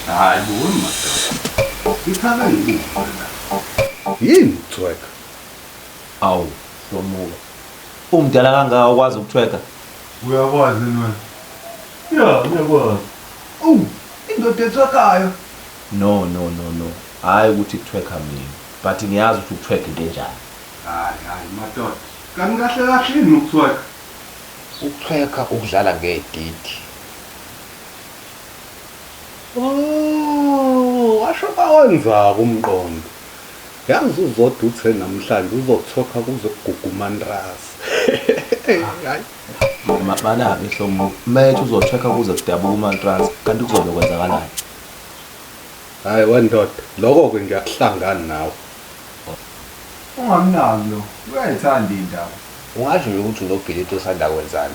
Hayi boni madoda. Ngithanda ngikukhona. Yini uthweka? Awu, Hlomulo. Umdala kangaka ukwazi ukuthweka? Uyakwazi wena? Ya, ngiyakwazi. Indoda ethwekayo. No. Hayi ukuthi kuthweka mina. But ngiyazi ukuthi ukuthweka into enjani. Hayi madoda. Kanti kahle kahle yini ukuthweka? Ukuthweka ukudlala ngedidi. Washo bawenza umqondo. Yazi uzodwa uthe namhlanje uzothoka kuze kuguga umantrasi. Hayi. Banabi Hlomulo. Manje uzothweka kuze kudabuka umantrasi kanti kuzobe kwenzakalani? Hayi wendoda, lokho ke ngiyakuhlangana nawe. Ungamnaki lo. Uyayithanda indaba. Ungasho nje ukuthi unobhilito osanda kwenzani.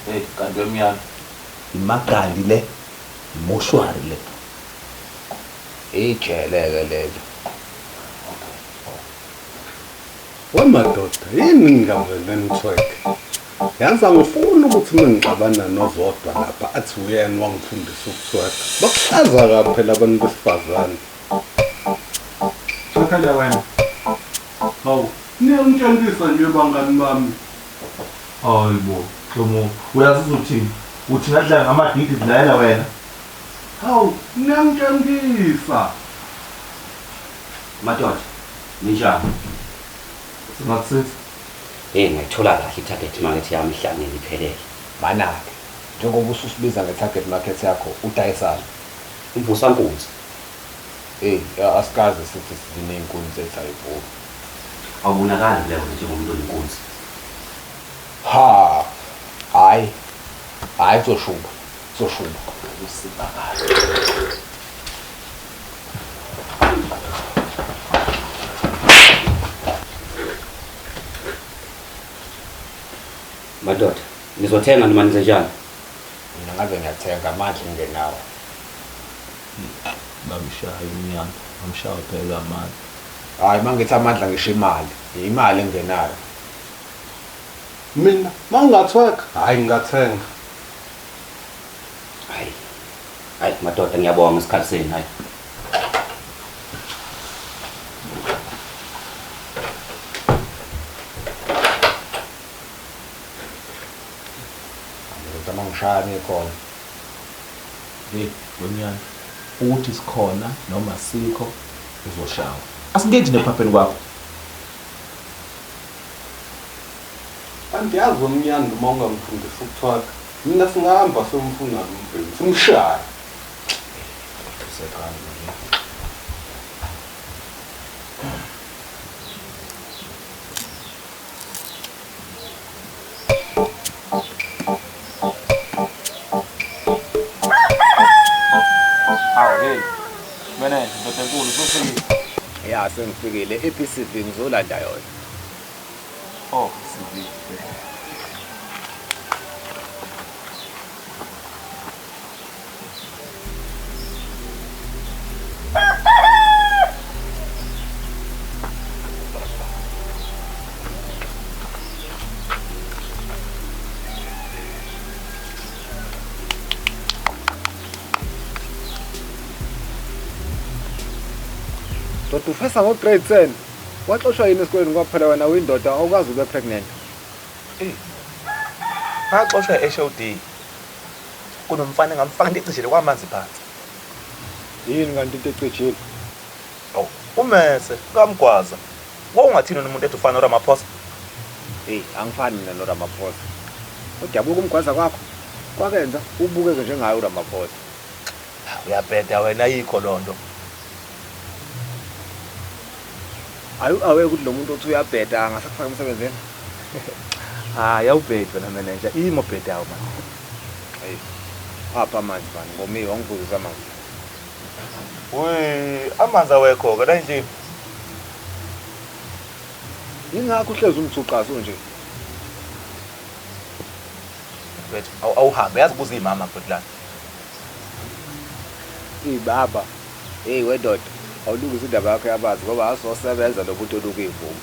Hey, kanti wemiyana. Imagandi le. Imoshwari le. Ijeleke lelo. Wemadoda, yini ngingaveleni uthweke? Yazi angifuni ukuthi mengixabana nozodwa lapha athi uyena wangifundisa ukuthweka. Bakuhlaza kaphela abantu besifazane. Thwekela wena. Hawu, niyangitshengisa nje bangani bami. Hayibo, Hlomulo. Uyazi uthi ngadla ngamadidi dlayela wena. Hawu, niyangitshengisa. Madoda, ninjani? Singakusiza. Ngayithola kahle i-target market yami ihlangene iphelele. Banake, njengoba ususibiza nge-target market yakho, udayisana. Umvusankunzi. Asikaze sithi siney'nkunzi zethu ayibhuli. Awubonakali leyo njengomuntu oyinkunzi. Hayi uzoshuba. Madoda, nizothenga noma nize njani? Mina ngabe ngiyathenga amandla ngenawo. Bamshaya umnyama. Bamshaya phela amandla. Hayi mangithi amandla ngisho imali engenayo. Mina mangingathweka, hayi ngingathenga. Hayi madoda ngiyabonga isikhathi senu hayi. Ngishaya khona. Hey, wemiyana. Uthi sikhona noma sikho uzoshawa. Asingethi nephapheni kwakho. Andiyazi umnyana noma ungamfundisa ukuthwaka. Mina singahamba somfuna lombheki, simshaya. Usekani. Mene, ndoda enkulu usufikile. Ya sengifikile ePCV ngizolanda yona. Oh, CV. Dr. Ufesa ngo-grade 10. Waxoshwa yini esikoleni ngoba phela wena uyindoda awukazi ube pregnant. Ngaxoshwa eHOD. Kunomfana ngamfaka into ecijile kwamanzi phansi. Yini kanti into ecijile? Oh, umese kamgwaza. Wawungathini nomuntu ethi ufana noRamaphosa? Angifani mina noRamaphosa. Udabuka umgwaza kwakho. Kwakenza ubukeke njengayo uRamaphosa. Uyabheda wena yikho lonto. Awe ukuthi lo muntu othi uyabheda angasakufaka emsebenzini. Yawubheda wena manager. Imo bheda yawo manje. Apha amanzi bani ngomiwe wangivuzisa amanzi. Amanzi awekho kodwa nje. Ingakho uhlezi umthuqaso nje. Wethu awuhambe yazi buza imama futhi la. Baba. Wedoda. Awulungisa indaba yakho yabazi ngoba asosebenza nomuntu oluku ivumo.